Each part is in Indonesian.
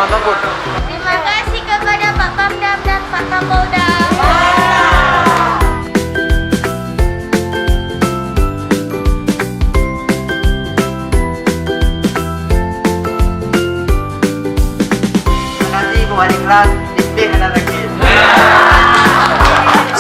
Selamat Tempur. Terima kasih kepada Pak Pamdam dan Pak Kapolda. Terima kasih kepada kelas Dikti Hanaraki.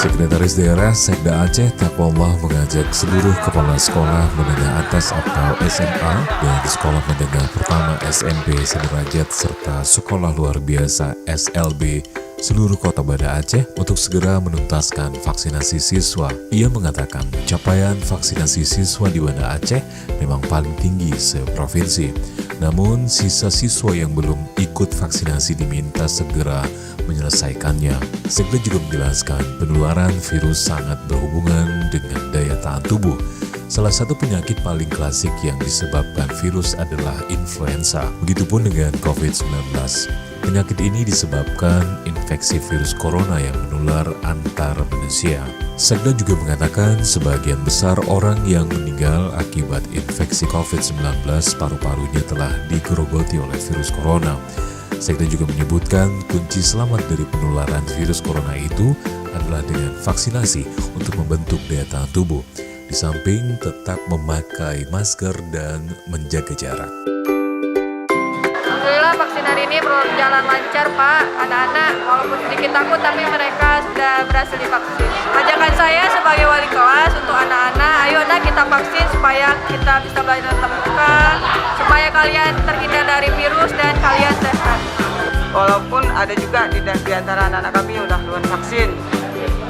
Sekretaris Daerah Sekda Aceh Taqwallah mengajak seluruh kepala sekolah menengah atas atau SMA dan sekolah menengah pertama SMP sederajat serta sekolah luar biasa SLB seluruh kota Banda Aceh untuk segera menuntaskan vaksinasi siswa. Ia mengatakan capaian vaksinasi siswa di Banda Aceh memang paling tinggi seprovinsi. Namun sisa siswa yang belum ikut vaksinasi diminta segera menyelesaikannya. Sekda juga menjelaskan penularan virus sangat berhubungan dengan daya tahan tubuh. Salah satu penyakit paling klasik yang disebabkan virus adalah influenza. Begitupun dengan COVID-19. Penyakit ini disebabkan infeksi virus corona yang menular antar manusia. Sekda juga mengatakan sebagian besar orang yang meninggal akibat infeksi COVID-19 paru-parunya telah digerogoti oleh virus corona. Sekda juga menyebutkan kunci selamat dari penularan virus corona itu adalah dengan vaksinasi untuk membentuk daya tahan tubuh. Di samping tetap memakai masker dan menjaga jarak. Alhamdulillah vaksin hari ini berjalan lancar Pak. Anak-anak walaupun sedikit takut tapi mereka sudah berhasil divaksin. Ajakan saya sebagai wali kelas untuk anak-anak, ayo nak kita vaksin supaya kita bisa belajar tatap muka, supaya kalian terhindar dari virus dan kalian sehat. Walaupun ada juga di antara anak-anak kami yang sudah duluan vaksin,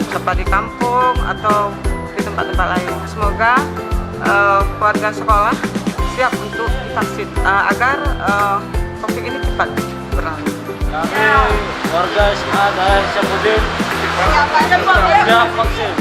seperti di kampung atau di tempat-tempat lain. Semoga keluarga sekolah siap untuk divaksin agar COVID ini cepat berlalu. Kami warga SMA Daerah Syamsuddin siap vaksin.